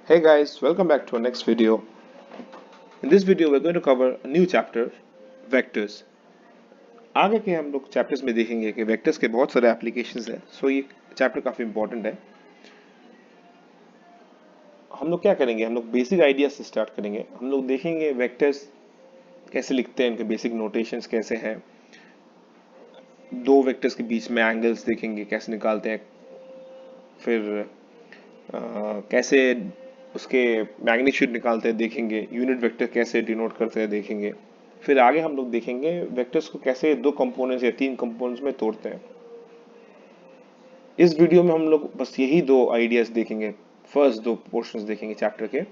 Hey guys, welcome back to our next video. In this video, we're going to cover a new chapter, vectors. आगे के हम लोग chapters में देखेंगे कि वेक्टर्स के बहुत सारे एप्लीकेशंस हैं, सो ये चैप्टर काफी इंपॉर्टेंट है। हम लोग क्या करेंगे, हम लोग बेसिक आइडिया से स्टार्ट करेंगे। हम लोग देखेंगे वेक्टर्स कैसे लिखते हैं, उनके बेसिक नोटेशंस कैसे हैं, दो वेक्टर्स के बीच में एंगल्स देखेंगे कैसे निकालते हैं, फिर कैसे उसके मैग्नीट्यूड निकालते हैं देखेंगे, यूनिट वेक्टर कैसे डिनोट करते हैं देखेंगे। फिर आगे हम लोग देखेंगे वेक्टर्स को कैसे दो कंपोनेंट्स या तीन कंपोनेंट्स में तोड़ते हैं। इस वीडियो में हम लोग बस यही दो आइडियाज देखेंगे, फर्स्ट दो पोर्शंस देखेंगे चैप्टर के।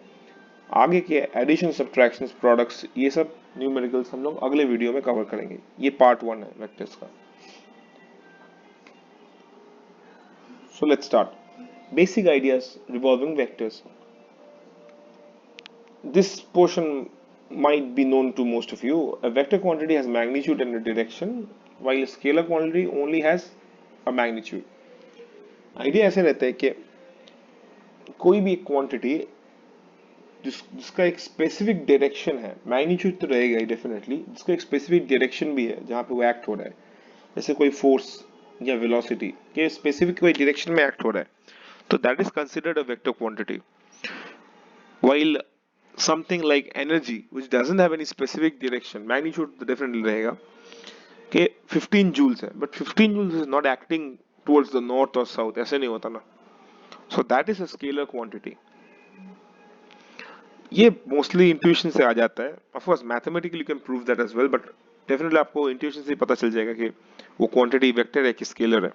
आगे के एडिशन, सब्ट्रैक्शंस, प्रोडक्ट्स, ये सब न्यूमेरिकल्स हम लोग अगले वीडियो में कवर करेंगे। ये पार्ट 1 है वेक्टर्स का। So let's start. Basic ideas revolving vectors. This portion might be known to most of you. A vector quantity has magnitude and a direction, while a scalar quantity only has a magnitude. Idea ऐसे रहता है कि कोई भी एक quantity जिसका एक specific direction है, मैग्नीट्यूड तो रहेगा ही डेफिनेटली, जिसका एक स्पेसिफिक डायरेक्शन भी है जहां पे वो एक्ट हो रहा है, जैसे कोई फोर्स या वेलोसिटी के स्पेसिफिक कोई डायरेक्शन में एक्ट हो रहा है, तो that is considered a vector quantity. While something like energy which doesn't have any specific direction, magnitude तो definitely रहेगा कि 15 joules है, but 15 joules is not acting towards the north or south, ऐसे नहीं होता ना, so that is a scalar quantity. ये mostly intuition से आ जाता है, of course mathematically you can prove that as well, but definitely आपको इंट्यूशन से पता चल जाएगा कि वो क्वांटिटी वेक्टर है कि स्केलर है।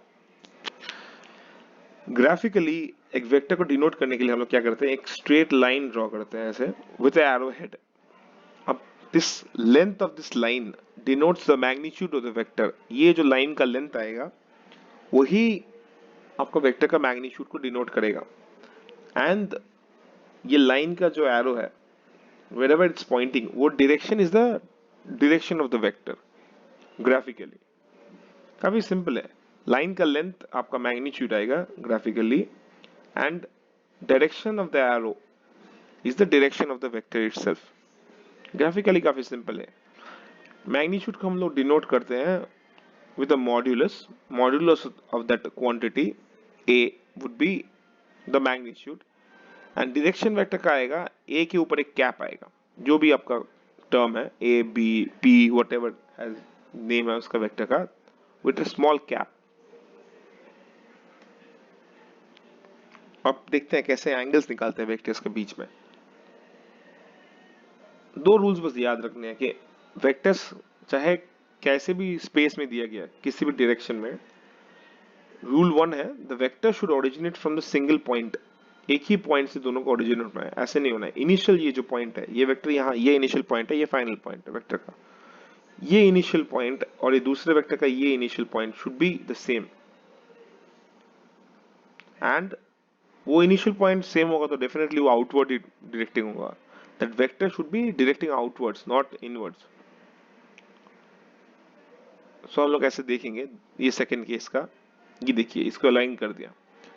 ग्राफिकली एक वेक्टर को डिनोट करने के लिए हम लोग क्या करते हैं, एक स्ट्रेट लाइन ड्रॉ करते हैं ऐसे विद एरो हेड। अब this length of this line denotes the magnitude of the vector. ये जो लाइन का लेंथ आएगा वही आपको वेक्टर का मैग्नीट्यूड को डिनोट करेगा। एंड ये लाइन का जो एरो है, wherever it's pointing, वो direction is the direction of the vector graphically। काफी सिंपल है। लाइन का लेंथ आपका मैग्नीट्यूड आएगा graphically, and direction of the arrow is the direction of the vector itself. Graphically काफी सिंपल है। Magnitude को हम लोग डिनोट करते हैं with a modulus. Modulus of that quantity a would be the magnitude, and direction vector का आएगा a के ऊपर एक कैप आएगा, जो भी आपका टर्म है a b p whatever has name है उसका वेक्टर का, विद अ स्मॉल कैप। अब देखते हैं कैसे एंगल्स निकालते हैं वेक्टर्स के बीच में। दो रूल्स बस याद रखने हैं कि वेक्टर्स चाहे कैसे भी स्पेस में दिया गया किसी भी डायरेक्शन में, रूल 1 है the vector should originate from the single point. एक ही पॉइंट से दोनों को ओरिजिनेट होना है, ऐसे नहीं होना है इनिशियल। ये जो पॉइंट है, ये वेक्टर यहाँ, ये इनिशियल पॉइंट है, ये फाइनल पॉइंट है वेक्टर का। ये इनिशियल पॉइंट और ये दूसरे वेक्टर का ये initial point should be the same, and वो इनिशियल पॉइंट सेम होगा तो डेफिनेटली वो आउटवर्ड डायरेक्टिंग होगा। That vector should be directing outwards, not inwards. So हम लोग ऐसे देखेंगे ये सेकंड केस का, ये देखिए इसको अलाइन कर दिया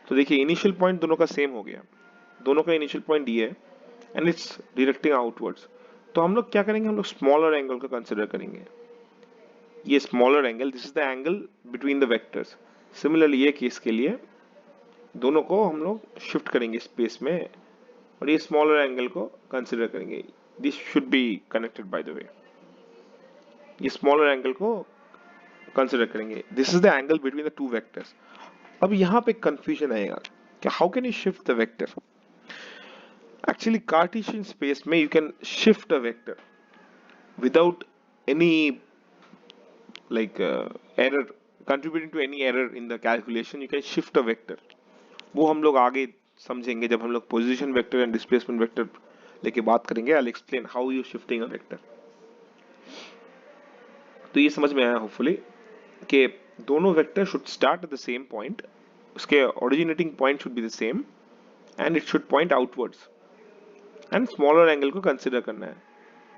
तो देखिए इनिशियल पॉइंट दोनों का सेम हो गया, दोनों का इनिशियल पॉइंट ये है एंड इट्स डायरेक्टिंग आउटवर्ड्स। तो हम लोग क्या करेंगे, हम लोग स्मॉलर एंगल को कंसिडर करेंगे। ये smaller angle, this is the angle between the vectors. Similarly ये केस के लिए दोनों को हम लोग शिफ्ट करेंगे स्पेस में और ये स्मॉलर एंगल को कंसिडर करेंगे। This should be connected by the way, ये स्मॉलर एंगल को कंसिडर करेंगे। This is the angle between the two vectors. अब यहाँ पे कंफ्यूजन आएगा कि how can you shift the vector. Actually Cartesian space में you can shift a vector without any like error, contributing to any error in the calculation, you can shift a vector। वो हम लोग आगे समझेंगे जब हम लोग position vector and displacement vector लेके बात करेंगे। I will explain how you shifting a vector. तो ये समझ में आया होपफुली कि दोनों vector should start at the same point, उसके originating point should be the same and it should point outwards, and smaller angle को कंसिडर करना है।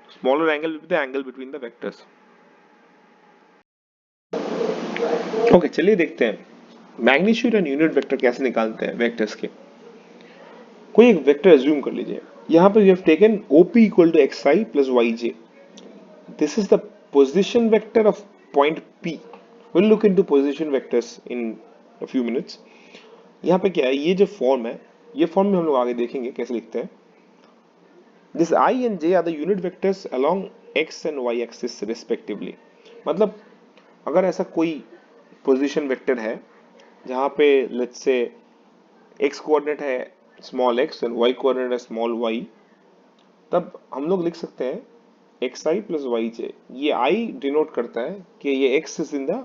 Smaller angle with the angle between the vectors. Okay, चलिए देखते हैं magnitude and unit vector कैसे निकालते हैं वेक्टर्स के। कोई एक वेक्टर एज्यूम कर लीजिए, यहाँ पे we have taken OP equal to xi plus yj. This is the position vector of point P. We'll look into position vectors in a few minutes. यहाँ पे क्या है, ये जो फॉर्म है, ये फॉर्म में हम लोग आगे देखेंगे कैसे लिखते हैं. This I and j are the unit vectors along x and y axis respectively. मतलब अगर ऐसा कोई पोजीशन वेक्टर है जहाँ पे लेट्स से x कोऑर्डिनेट है small x and y coordinate है स्मॉल y, तब हम लोग लिख सकते हैं xi प्लस yj. ये I डिनोट करता है कि ये x is in the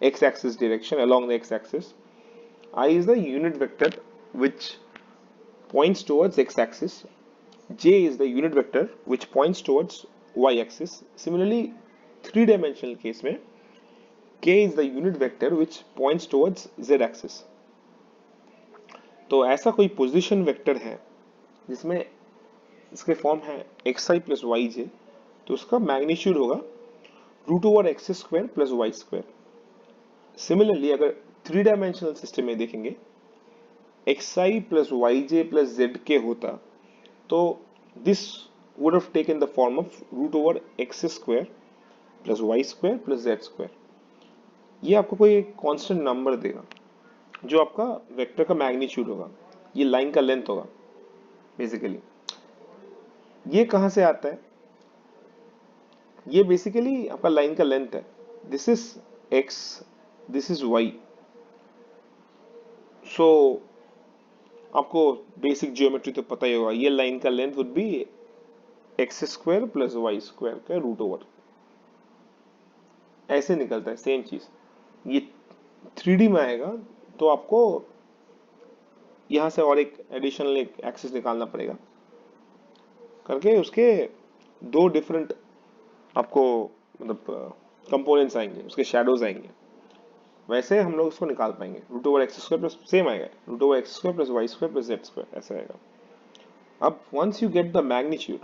x axis direction along the x axis. I is the unit vector which points towards x axis. J is the unit vector which points towards y axis. Similarly, three-dimensional case में K is the unit vector which points towards z axis. तो ऐसा कोई position vector है जिसमें इसके form है xi plus yj, तो उसका मैग्नीट्यूड होगा root over x square plus Y square. Similarly अगर थ्री डायमेंशनल सिस्टम में देखेंगे xi plus yj plus zk होता, तो this would have taken the form of root over x square plus y square plus z square. ये आपको कोई एक constant number देगा जो आपका वेक्टर का मैग्नीट्यूड होगा, ये लाइन का लेंथ होगा बेसिकली. ये कहां से आता है, ये बेसिकली आपका लाइन का लेंथ है. This is x, this is y. सो आपको बेसिक जियोमेट्री तो पता ही होगा, ये लाइन का length would be x square plus Y square का रूट ओवर. ऐसे निकलता है सेम चीज. ये 3D में आएगा तो आपको यहां से और एक एडिशनल एक एक्सिस निकालना पड़ेगा करके उसके दो डिफरेंट आपको मतलब कंपोनेंट्स आएंगे, उसके शैडोज आएंगे. वैसे हम लोग उसको निकाल पाएंगे. Root over x square plus same आएगा, root over x square plus Y square plus Z square ऐसा आएगा. अब once you get the magnitude,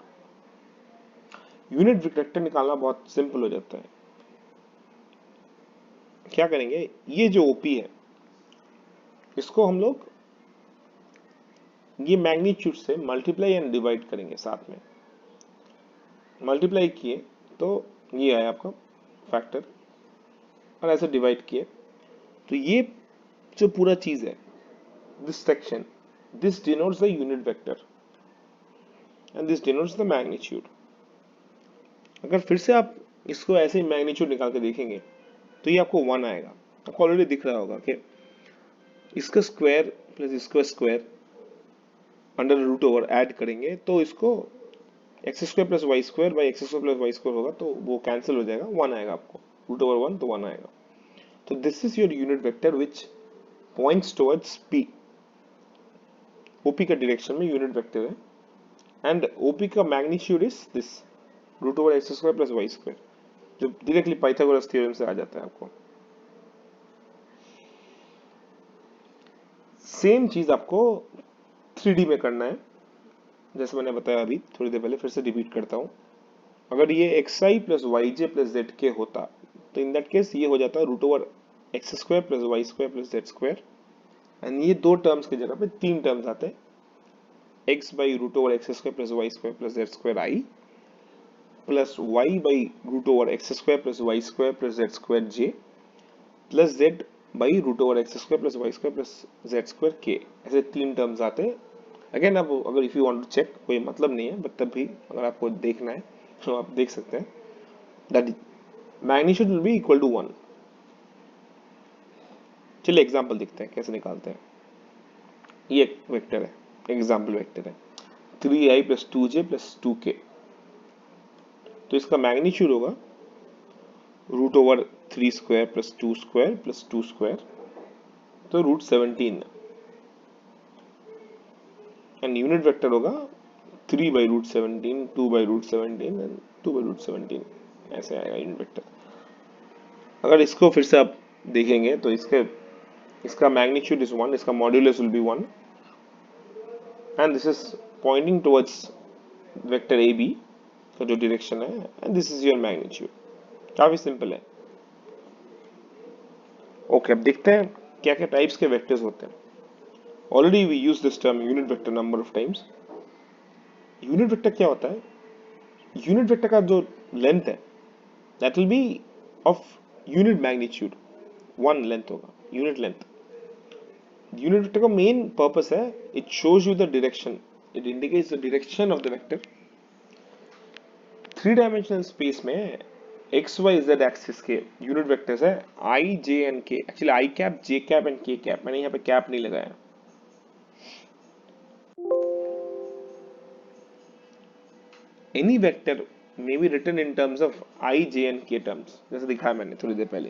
unit vector निकालना बहुत सिंपल हो जाता है. क्या करेंगे, ये जो ओपी है इसको हम लोग ये मैग्नीट्यूड से मल्टीप्लाई एंड डिवाइड करेंगे. साथ में मल्टीप्लाई किए तो ये आया आपका फैक्टर, और ऐसे डिवाइड किए तो ये जो पूरा चीज है, this section, this denotes the unit vector and this denotes the magnitude. अगर फिर से आप इसको ऐसे ही मैग्नीट्यूड निकाल के देखेंगे तो ये आपको 1 आएगा. आपको ऑलरेडी दिख रहा होगा कि इसका स्क्वायर प्लस इसका square under root over add करेंगे तो इसको x square plus Y square by x square plus Y square होगा, तो वो कैंसिल हो जाएगा, 1 आएगा आपको. रूट ओवर 1 तो 1 आएगा. तो this is your unit vector which points towards P. OP का डायरेक्शन में यूनिट वेक्टर है एंड ओपी का magnitude is this root over x square plus Y square, जो डायरेक्टली पाइथागोरस थ्योरम से आ जाता है आपको. सेम चीज आपको 3D में करना है, जैसे मैंने बताया अभी थोड़ी देर पहले, फिर से रिपीट करता हूं. अगर ये xi plus yj plus zk होता तो इन दैट केस ये हो जाता है root over x square plus Y square plus Z square. And ये दो टर्म्स की जगह पे तीन टर्म्स आते हैं, x by root over x square plus Y square plus Z square i plus y by root over x square plus Y square plus Z square j plus z by root over x square plus Y square plus Z square k. ऐसे तीन terms आते हैं. Again आप अगर if you want to check, कोई मतलब नहीं है, बट तब भी अगर आपको देखना है तो आप देख सकते हैं. That magnitude will be equal to 1. चलिए एग्जांपल देखते हैं कैसे निकालते हैं. ये एक वेक्टर है, एग्जांपल वेक्टर है 3i plus 2j plus 2k. तो इसका मैग्नीट्यूड होगा root over 3 square plus 2 square plus 2 square, तो रूट 17. एंड यूनिट वेक्टर होगा 3 by root 17, 2 by root 17 and 2 by root 17. ऐसे आएगा यूनिट वेक्टर. अगर इसको फिर से आप देखेंगे तो इसका मैग्नीट्यूड इज 1, इसका modulus will be 1 and this is pointing towards vector A B का जो डायरेक्शन है, and this is your magnitude. काफी सिंपल है. ओके, अब देखते हैं क्या क्या टाइप्स के वेक्टर्स होते हैं. Already we use this term unit vector number of times. Unit vector क्या होता है? यूनिट वेक्टर का जो लेंथ है that will be of unit magnitude, one length होगा, यूनिट लेंथ। यूनिट वेक्टर का मेन पर्पस है, it shows you the direction, it indicates the direction of the vector. Three dimensional space में X Y Z axis के unit vectors है I J and के, actually I cap J cap and के cap, मैंने यहाँ पे cap नहीं लगाया। Any vector may be written in terms of I, J and K terms, जैसे दिखाया मैंने थोड़ी देर पहले।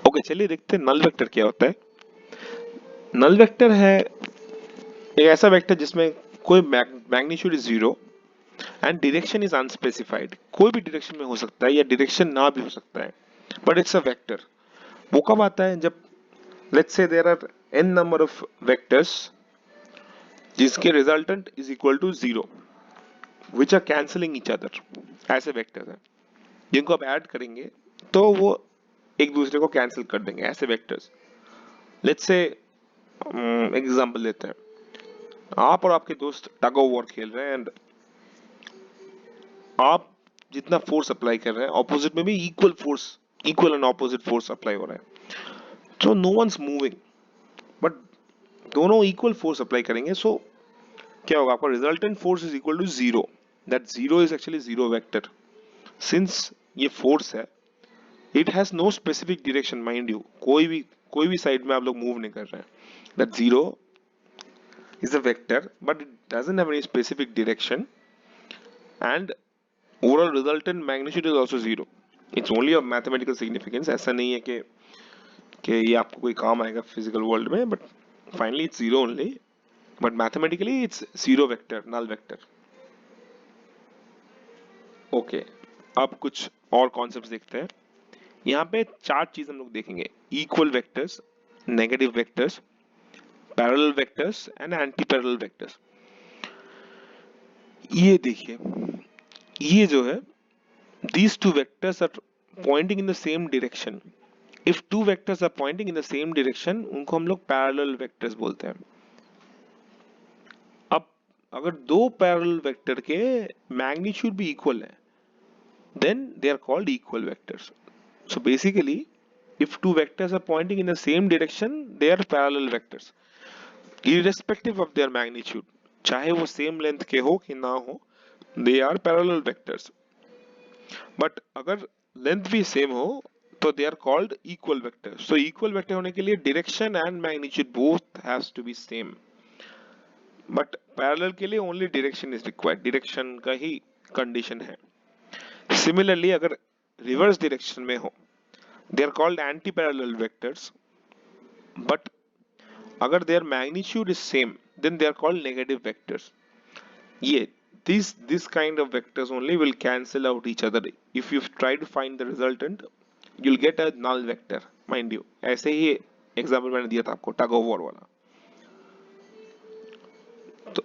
ओके, चलिए देखते हैं नल वेक्टर क्या होता है। नल वेक्टर है एक ऐसा वेक्टर जिसमें कोई magnitude is zero and direction is unspecified. कोई भी डायरेक्शन में हो सकता है या डायरेक्शन ना भी हो सकता है, बट इट्स अ वेक्टर। वो कब आता है? जब let's say there are n number of vectors जिसके resultant is equal to zero which are cancelling each other. ऐसे वेक्टर्स हैं जिनको आप ऐड करेंगे तो वो एक दूसरे को कैंसिल कर देंगे, ऐसे वेक्टर्स। लेट्स से एग्जांपल लेते हैं, आप और आपके दोस्त टग ऑफ वॉर खेल रहे हैं एंड आप जितना फोर्स अप्लाई कर रहे हैं ऑपोजिट में भी equal force, equal and opposite force apply हो रहा है। तो नो वंस मूविंग, बट दोनों इक्वल फोर्स अप्लाई करेंगे, सो क्या होगा? आपका resultant force is equal to zero. That zero is actually zero vector. Since ये फोर्स है, it has no specific direction, mind you, कोई भी साइड में आप लोग मूव नहीं कर रहे हैं। That zero is a vector but it doesn't have any specific direction and overall resultant magnitude is also zero. It's only of mathematical significance. ऐसा नहीं है कि ये आपको कोई काम आएगा फिजिकल वर्ल्ड में, but finally it's zero only, but mathematically it's zero vector, null vector. Okay, अब कुछ और कॉन्सेप्ट्स देखते हैं। यहाँ पे चार चीज हम लोग देखेंगे: equal vectors, negative vectors, parallel vectors and anti parallel vectors. ये देखिए, ये जो है these two vectors are pointing in the same direction. If two vectors are pointing in the same direction, उनको हम लोग parallel vectors बोलते हैं। अब अगर दो parallel vector के magnitude भी equal है, then they are called equal vectors. So basically, if two vectors are pointing in the same direction, they are parallel vectors, irrespective of their magnitude. चाहे वो same length के हो कि ना हो, they are parallel vectors. But अगर length भी same हो तो they are called equal vector. So equal vector होने के लिए direction and magnitude both has to be same, but parallel के लिए only direction is required, direction का ही कंडीशन है। सिमिलरली अगर रिवर्स डायरेक्शन में हो, they are called anti parallel vectors, but अगर their magnitude is same then they are called negative vectors. ये this kind of vectors only will cancel out each other. If you try to find the resultant, you'll get a null vector, mind you. ऐसे ही example मैंने दिया था आपको tug of war वाला। तो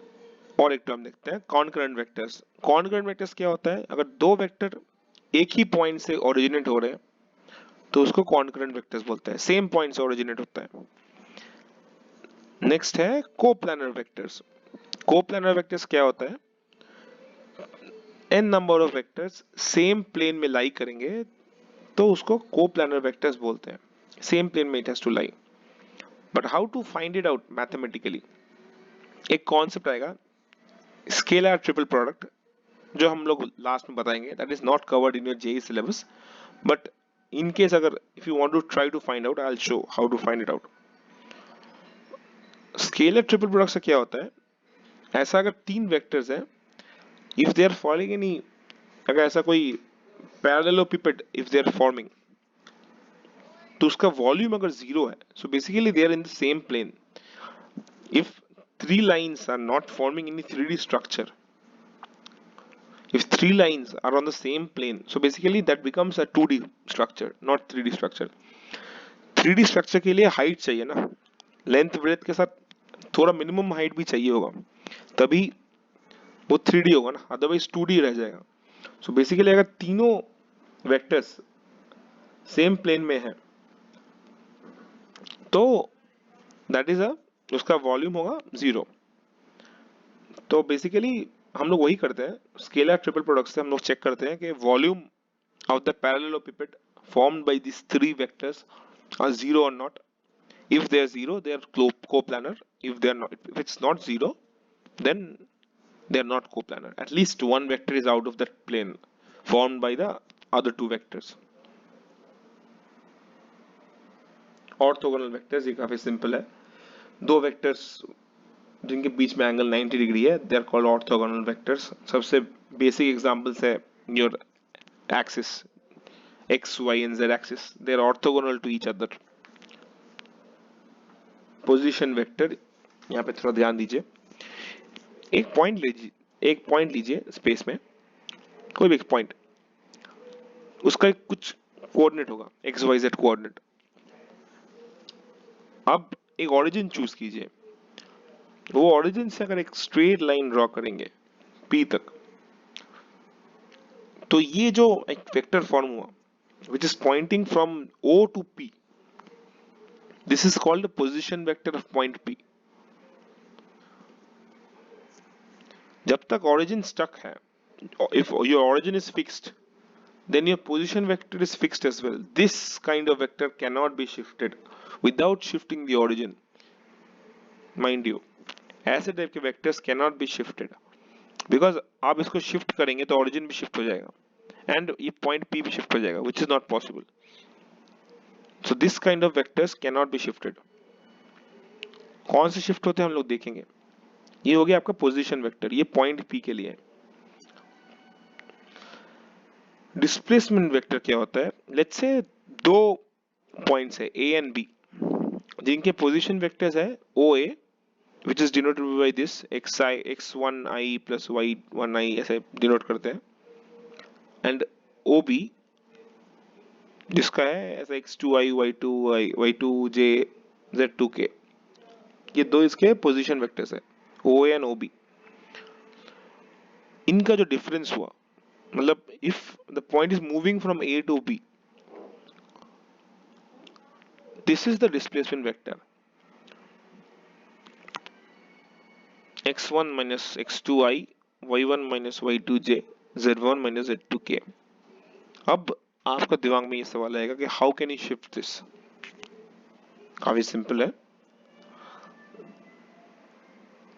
और एक टर्म देखते हैं, कॉन्करेंट वेक्टर्स। कॉन्करेंट वेक्टर्स क्या होता है? अगर दो वेक्टर एक ही पॉइंट से ओरिजिनेट हो रहे हैं तो उसको कॉन्करेंट वेक्टर्स बोलते हैं, सेम पॉइंट से ओरिजिनेट होता है। नेक्स्ट है कोप्लानर वेक्टर्स। कोप्लानर वेक्टर्स क्या होता है? n number of vectors same plane में लाई करेंगे तो उसको कोप्लानर वेक्टर्स बोलते हैं। सेम प्लेन में it has to lie. But how to find it out mathematically? एक कॉन्सेप्ट आएगा स्केलर ट्रिपल प्रोडक्ट, जो हम लोग लास्ट में बताएंगे। That is not covered in your JEE syllabus, but in case अगर if you want to try to find out, I will show how to find it out. Scalar triple product से क्या होता है? ऐसा अगर तीन वेक्टर्स हैं, if they are falling any, अगर ऐसा कोई parallelepiped if they are forming, तो उसका वॉल्यूम अगर जीरो है, so basically they are in the same plane. If three lines are not forming any 3D structure, if three lines are on the same plane, so basically that becomes a 2D structure, not 3D structure. 3D structure के लिए height चाहिए ना, length breadth के साथ थोड़ा minimum height भी चाहिए होगा, तभी वो 3D होगा ना, अदरवाइज 2D रह जाएगा। सो बेसिकली अगर तीनों वेक्टर्स सेम प्लेन में है तो दैट इज अ, उसका वॉल्यूम होगा 0। तो बेसिकली हम लोग वही करते हैं, स्केलर ट्रिपल प्रोडक्ट से हम लोग चेक करते हैं कि volume of the parallelepiped formed by these three vectors are zero or not. If they are zero, they are coplanar. If they are not, if it's not zero, then they are not coplanar. At least one vector is out of that plane formed by the other two vectors. Orthogonal vectors ये काफी simple है, दो vectors जिनके बीच में angle 90 degree है, they are called orthogonal vectors. सबसे basic examples है your axis x y and z axis, they are orthogonal to each other. Position vector, यहाँ पे थोड़ा ध्यान दीजिए, एक पॉइंट लीजिए स्पेस में, कोई भी एक पॉइंट, उसका एक कुछ कोऑर्डिनेट होगा एक्स वाई जेड कोऑर्डिनेट। अब एक ऑरिजिन चूज कीजिए, वो ऑरिजिन से अगर एक स्ट्रेट लाइन ड्रॉ करेंगे P तक, तो ये जो एक वेक्टर फॉर्म हुआ which is pointing from O to P, this is called the position vector of point P. जब तक origin stuck है, if your origin is fixed, then your position vector is fixed as well. This kind of vector cannot be shifted without shifting the origin. Mind you, ऐसे type के vectors cannot be shifted because आप इसको shift करेंगे तो origin भी shift हो जाएगा and ये point P भी शिफ्ट हो जाएगा, which is not possible. So this kind of vectors cannot be shifted. कौन से शिफ्ट होते हैं हम लोग देखेंगे। ये हो गया आपका पोजीशन वेक्टर, ये पॉइंट P के लिए है। डिस्प्लेसमेंट वेक्टर क्या होता है, लेट्स से दो पॉइंट्स है A एंड B, जिनके पोजीशन वेक्टर्स है OA which is denoted by this xi x1i plus y1i, ऐसे डिनोट करते हैं, एंड OB जिसका है ऐसा x2i y2i y2j z2k, ये दो इसके पोजीशन वेक्टर्स है OA एंड OB। इनका जो डिफरेंस हुआ, मतलब if the point is moving from A to B, this is the displacement vector x1 minus x2i y1 minus y2j z1 minus z2k। अब आपका दिमाग में ये सवाल आएगा कि how can you shift this. काफी सिंपल है,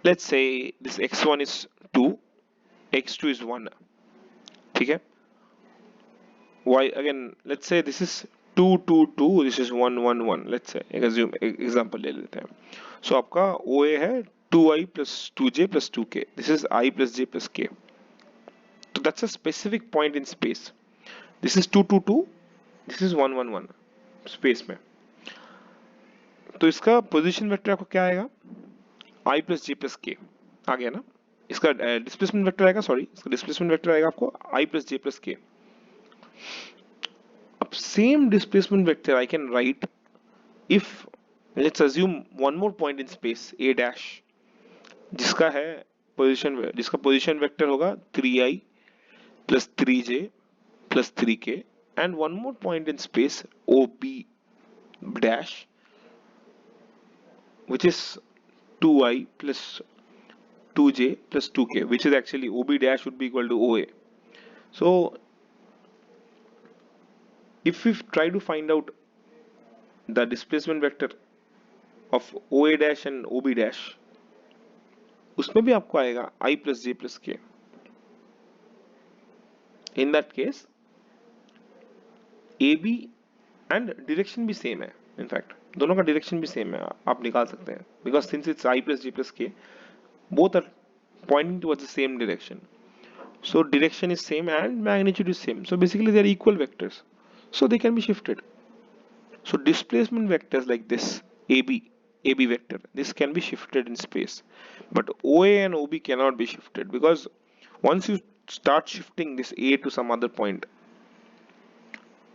let's say this x1 is 2, x2 is 1, ठीक है। y again let's say this is 2 2 2, this is 1 1 1, let's say एक एग्जांपल ले लेते हैं। सो आपका OA है 2i plus 2j plus 2k, this is I plus j plus k, so that's a specific point in space, this is 2 2 2, this is 1 1 1 space में। तो इसका position vector आपको क्या आएगा, I plus j plus k आ गया ना। इसका displacement vector आएगा, सॉरी इसका डिस्प्लेसमेंट वेक्टर आएगा आपको I plus j plus k। अब same displacement vector I can write if let's assume one more point in space A dash, जिसका position vector होगा 3i plus 3j plus 3k, and one more point in space OB dash, which is 2i plus 2j plus 2k, which is actually OB dash would be equal to OA. So if we try to find out the displacement vector of OA dash and OB dash, उसमें भी आपको आएगा I plus j plus k। In that case AB and direction भी same है, in fact दोनों का direction भी same है, आप निकाल सकते हैं, because since it's I plus j plus k, both are pointing towards the same direction, so direction is same and magnitude is same, so basically they are equal vectors, so they can be shifted. So displacement vectors like this AB vector, this can be shifted in space, but OA and OB cannot be shifted because once you start shifting this A to some other point,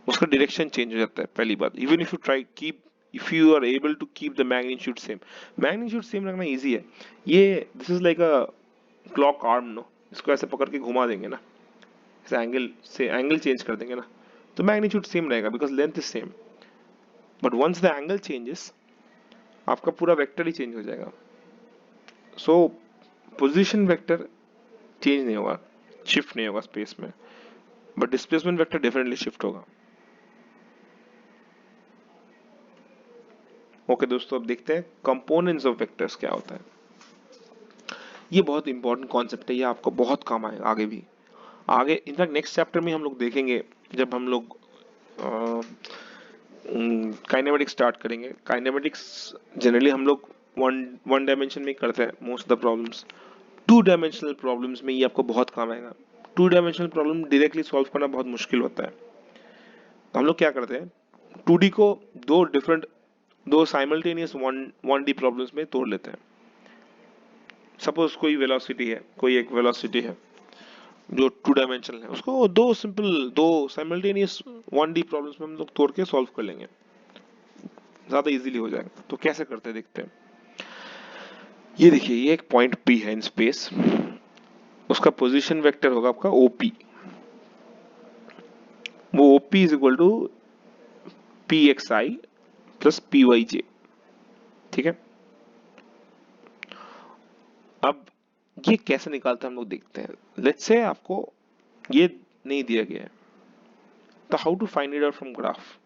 उसका direction change हो जाता है पहली बात। Even if you try keep, if you are able to keep the magnitude same, magnitude same रखना easy है, ये this is like a clock arm no, इसको ऐसे पकड़ के घुमा देंगे ना, ऐसे एंगल चेंज कर देंगे ना, तो मैग्नीट्यूड सेम रहेगा because length is same, but once the angle changes आपका पूरा वेक्टर ही चेंज हो जाएगा। सो पोजीशन वेक्टर चेंज नहीं होगा, शिफ्ट नहीं होगा स्पेस में, but displacement vector definitely shift होगा। ओके दोस्तों, अब देखते हैं कंपोनेंट्स ऑफ वेक्टर्स क्या होता है। ये बहुत इंपॉर्टेंट कॉन्सेप्ट है, ये आपको बहुत काम आएगा आगे भी। आगे इनफैक्ट नेक्स्ट चैप्टर में हम लोग देखेंगे, जब हम लोग काइनेमेटिक्स स्टार्ट करेंगे। काइनेमेटिक्स जनरली हम लोग वन डायमेंशन में करते हैं most of the problems. Two dimensional problems में ये आपको बहुत काम आएगा। Two dimensional problem directly solve करना बहुत मुश्किल होता है, तो हम लोग क्या करते हैं, 2D को दो साइमल्टेनियस वन डी प्रॉब्लम्स में तोड़ लेते हैं। सपोज कोई वेलोसिटी है, कोई एक वेलोसिटी है जो टू डायमेंशनल है, उसको दो साइमल्टेनियस वन डी प्रॉब्लम्स में हम लोग तोड़ के सॉल्व कर लेंगे, ज्यादा इजीली हो जाएगा। तो कैसे करते हैं देखते हैं। ये देखिए, ये एक पॉइंट P है इन स्पेस, उसका पोजीशन वेक्टर होगा आपका OP। वो OP is equal to PXI plus PYJ, ठीक है। अब ये कैसे निकालते हैं हम लोग देखते हैं। लेट्स से आपको ये नहीं दिया गया है, तो how to find it out from graph.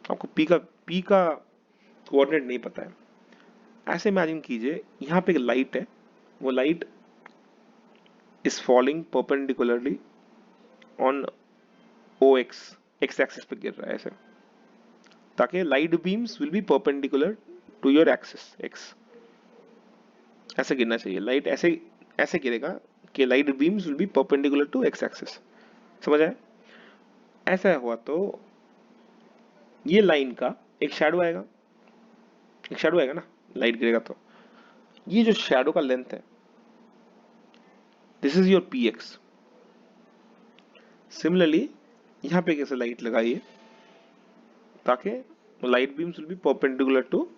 आपको P का कोऑर्डिनेट नहीं पता है। ऐसे इमेजिन कीजिए, यहाँ पे एक लाइट है, वो light is falling perpendicularly on OX, X axis पे गिर रहा है ऐसे, ताकि light beams will be perpendicular to your axis X. ऐसे गिरना चाहिए, लाइट ऐसे ऐसे गिरेगा कि light beams will be perpendicular to X axis. समझ आया? ऐसा हुआ तो ये लाइन का एक शैडो आएगा, एक शैडो आएगा ना, लाइट गिरेगा तो ये जो शैडो का लेंथ है, this is your PX। Similarly यहां पे कैसे लाइट लगाइए ताकि light beams will be perpendicular to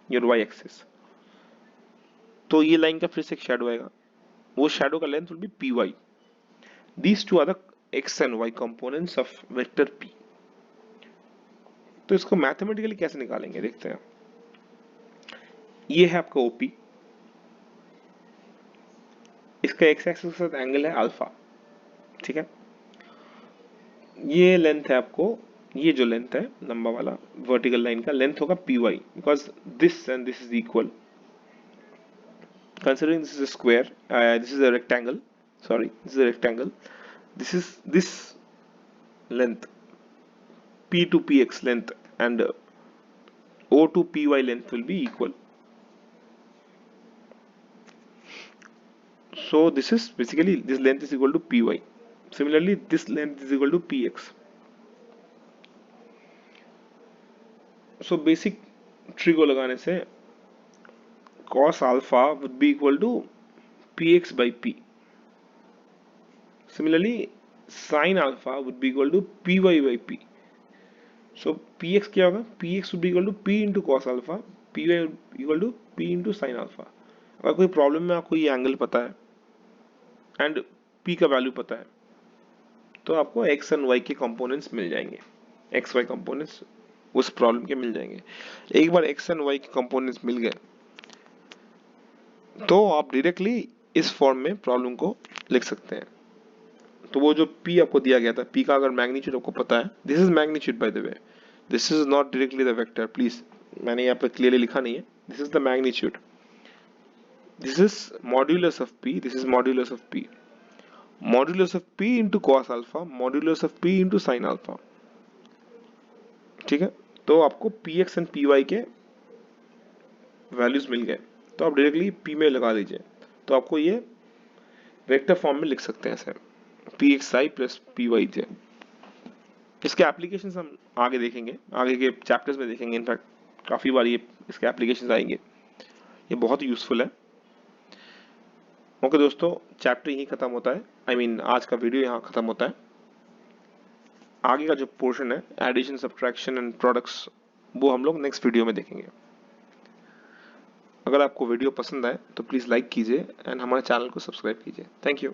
your Y axis. तो ये लाइन का फिर से एक शैडो आएगा, वो शैडो का length will be PY। These two are the X and Y components of vector P। तो इसको मैथमेटिकली कैसे निकालेंगे देखते हैं। ये है आपका OP, इसका X एक्सिस के साथ एंगल है अल्फा, ठीक है। ये लेंथ है आपको, ये जो लेंथ है लंबा वाला वर्टिकल लाइन का लेंथ होगा PY, because this and this is equal. Considering this is a square, this is a rectangle, sorry, this is a rectangle, this length P to PX length and O to PY length will be equal. So this is basically, this length is equal to PY. Similarly, this length is equal to PX. So basic tree को लगाने से cos alpha would be equal to PX by P. Similarly, sin alpha would be equal to PY by P. So Px क्या होगा, Px would be equal to P into cos alpha, Py equal to P into sin alpha। अगर कोई problem में आपको ये angle पता है and P का वैल्यू पता है, तो आपको X एंड Y के कंपोनेंट्स मिल जाएंगे, X Y कंपोनेंट्स उस प्रॉब्लम के मिल जाएंगे। एक बार X एंड Y के कंपोनेंट्स मिल गए तो आप डायरेक्टली इस फॉर्म में प्रॉब्लम को लिख सकते हैं। तो वो जो P आपको दिया गया था, P का अगर मैग्नीट्यूड आपको पता है, this is magnitude bye the way, this is not directly the vector, please मैंने यहाँ पे क्लियरली लिखा नहीं है, this is the magnitude, this is modulus of P, this is modulus of P, modulus of P into cos alpha, modulus of P into sine alpha, ठीक है। तो आपको PX एंड PY के वैल्यूज मिल गए, तो आप डायरेक्टली P में लगा दीजिए, तो आपको ये वेक्टर फॉर्म में लिख सकते हैं ऐसे, PXI प्लस PYJ। इसके एप्लीकेशंस हम आगे देखेंगे, आगे के चैप्टर्स में देखेंगे, इनफैक्ट काफी बार ये इसके एप्लीकेशंस आएंगे, ये बहुत यूजफुल है। ओके दोस्तों, चैप्टर यहीं खत्म होता है, आई मीन आज का वीडियो यहाँ खत्म होता है। आगे का जो पोर्शन है एडिशन, सब्ट्रैक्शन एंड प्रोडक्ट्स, वो हम लोग नेक्स्ट वीडियो में देखेंगे। अगर आपको वीडियो पसंद आए तो प्लीज लाइक कीजिए एंड हमारे चैनल को सब्सक्राइब कीजिए। Thank you.